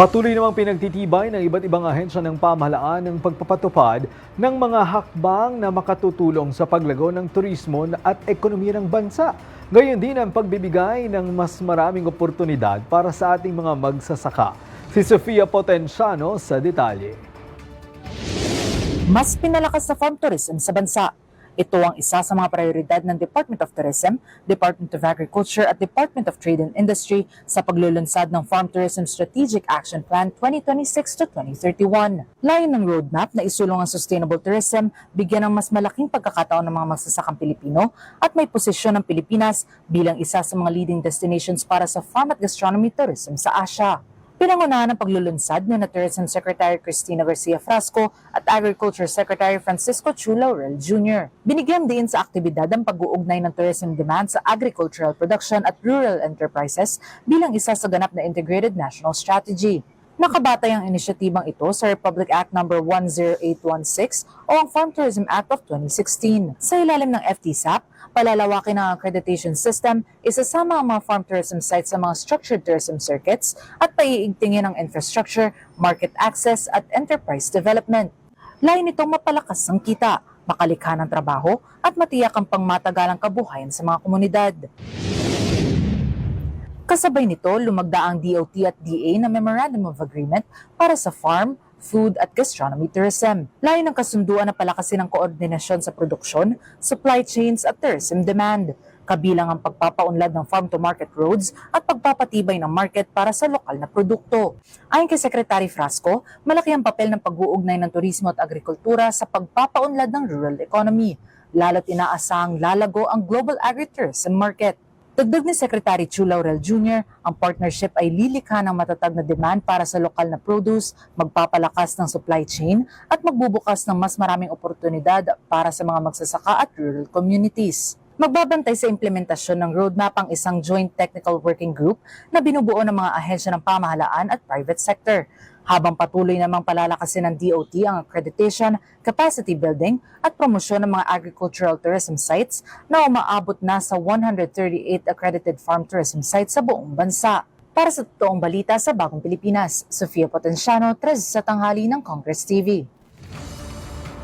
Patuloy namang pinagtitibay ng iba't ibang ahensya ng pamahalaan ng pagpapatupad ng mga hakbang na makatutulong sa paglago ng turismo at ekonomiya ng bansa. Gayon din ang pagbibigay ng mas maraming oportunidad para sa ating mga magsasaka. Si Sofia Potenciano sa detalye. Mas pinalakas sa farm tourism sa bansa. Ito ang isa sa mga prioridad ng Department of Tourism, Department of Agriculture at Department of Trade and Industry sa paglulunsad ng Farm Tourism Strategic Action Plan 2026 to 2031. Layon ng roadmap na isulong ang sustainable tourism, bigyan ng mas malaking pagkakataon ng mga magsasakang Pilipino at may posisyon ng Pilipinas bilang isa sa mga leading destinations para sa farm at gastronomy tourism sa Asia. Pinangunahan ng paglulunsad ni Tourism Secretary Cristina Garcia Frasco at Agriculture Secretary Francisco Chu Laurel Jr. Binigyan din sa aktibidad ang pag-uugnay ng tourism demand sa agricultural production at rural enterprises bilang isa sa ganap na integrated national strategy. Nakabatay ang inisyatibang ito sa Republic Act No. 10816 o ang Farm Tourism Act of 2016. Sa ilalim ng FTSAP, palalawakin ang accreditation system, isasama ang mga farm tourism sites sa mga structured tourism circuits at paiigtingin ang infrastructure, market access at enterprise development. Lain nitong mapalakas ang kita, makalikha ng trabaho at matiyak ang pangmatagalang kabuhayan sa mga komunidad. Kasabay nito, lumagda ang DOT at DA na Memorandum of Agreement para sa farm, food at gastronomy tourism. Layo ng kasunduan na palakasin ang koordinasyon sa produksyon, supply chains at tourism demand. Kabilang ang pagpapaunlad ng farm-to-market roads at pagpapatibay ng market para sa lokal na produkto. Ayon kay Secretary Frasco, malaki ang papel ng pag-uugnay ng turismo at agrikultura sa pagpapaunlad ng rural economy, lalo't inaasahang lalago ang global agritourism market. Dagdag ni Secretary Chu Laurel Jr., ang partnership ay lilikha ng matatag na demand para sa lokal na produce, magpapalakas ng supply chain at magbubukas ng mas maraming oportunidad para sa mga magsasaka at rural communities. Magbabantay sa implementasyon ng roadmap ang isang joint technical working group na binubuo ng mga ahensya ng pamahalaan at private sector, habang patuloy namang palalakasin ng DOT ang accreditation, capacity building at promosyon ng mga agricultural tourism sites na umaabot na sa 138 accredited farm tourism sites sa buong bansa. Para sa totoong balita sa Bagong Pilipinas, Sofia Potenciano, 13 sa tanghali ng Congress TV.